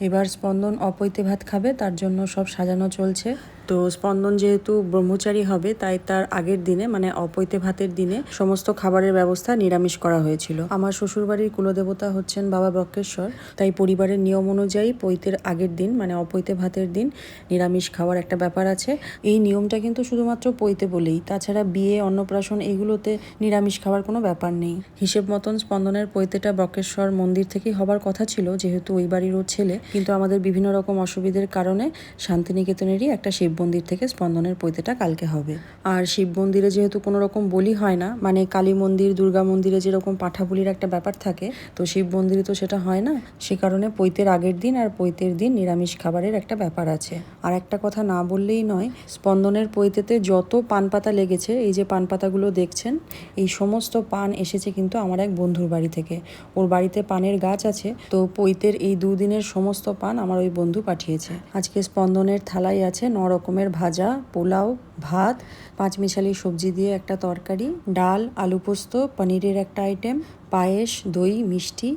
এবার স্পন্দন অপৈতে ভাত খাবে, তার জন্য সব সাজানো চলছে। তো স্পন্দন যেহেতু ব্রহ্মচারী হবে, তাই তার আগের দিনে মানে অপৈতে ভাতের দিনে সমস্ত খাবারের ব্যবস্থা নিরামিষ করা হয়েছিল। আমার শ্বশুরবাড়ির কুলদেবতা হচ্ছেন বাবা বক্রেশ্বর, তাই পরিবারের নিয়ম অনুযায়ী পৈতের আগের দিন মানে অপৈতে ভাতের দিন নিরামিষ খাওয়ার একটা ব্যাপার আছে। এই নিয়মটা কিন্তু শুধুমাত্র পৈতে বলেই, তাছাড়া বিয়ে অন্নপ্রাশন এগুলোতে নিরামিষ খাওয়ার কোনো ব্যাপার নেই। হিসেব মতন স্পন্দনের পৈতেটা বক্রেশ্বর মন্দির থেকেই হবার কথা ছিল, যেহেতু ওই বাড়ির ওর ছেলে, কিন্তু আমাদের বিভিন্ন রকম অসুবিধার কারণে শান্তিনিকেতনেরই একটা শিব মন্দির থেকে স্পন্দনের পৈতেটা কালকে হবে। আর শিব মন্দিরে যেহেতু কোনো রকম বলি হয় না, মানে কালী মন্দির দুর্গা মন্দিরে যেরকম পাঠা বলির একটা ব্যাপার থাকে, তো শিব মন্দিরে তো সেটা হয় না। সে কারণে পৈতের আগের দিন আর পৈতের দিন নিরামিষ খাবারের একটা ব্যাপার আছে। আর একটা কথা না বললেই নয়, স্পন্দনের পৈতেতে যত পান পাতা লেগেছে, এই যে পান পাতাগুলো দেখছেন, এই সমস্ত পান এসেছে কিন্তু আমার এক বন্ধুর বাড়ি থেকে। ওর বাড়িতে পানের গাছ আছে, তো পৈতের এই দুদিনের সমস্ত পান আমার ওই বন্ধু পাঠিয়েছে। আজকে স্পন্দনের থালায় আছে 9 রকমের ভাজা, পোলাও, ভাত, 5 মিশালি সবজি দিয়ে একটা তরকারি, ডাল, আলু পোস্ত, পনিরের একটা আইটেম, পায়েস, দই, মিষ্টি,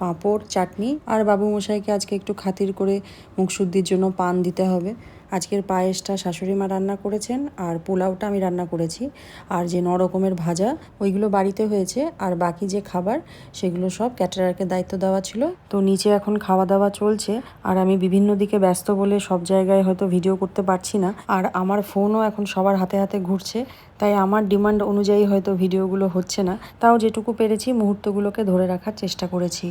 পাঁপড়, চাটনি। আর বাবু মশাইকে আজকে একটু খাতির করে মুখশুদ্ধির জন্য পান দিতে হবে। আজকের পায়েসটা শাশুড়ি মা রান্না করেছেন, আর পোলাওটা আমি রান্না করেছি। আর যে 9 রকমের ভাজা, ওইগুলো বাড়িতে হয়েছে। আর বাকি যে খাবার, সেগুলো সব ক্যাটারারকে দায়িত্ব দেওয়া ছিল। তো নিচে এখন খাওয়া দাওয়া চলছে, আর আমি বিভিন্ন দিকে ব্যস্ত বলে সব জায়গায় হয়তো ভিডিও করতে পারছি না। আর আমার ফোনও এখন সবার হাতে হাতে ঘুরছে, তাই আমার ডিমান্ড অনুযায়ী হয়তো ভিডিওগুলো হচ্ছে না। তাও যেটুকু পেরেছি মুহূর্তগুলোকে ধরে রাখার চেষ্টা করেছি।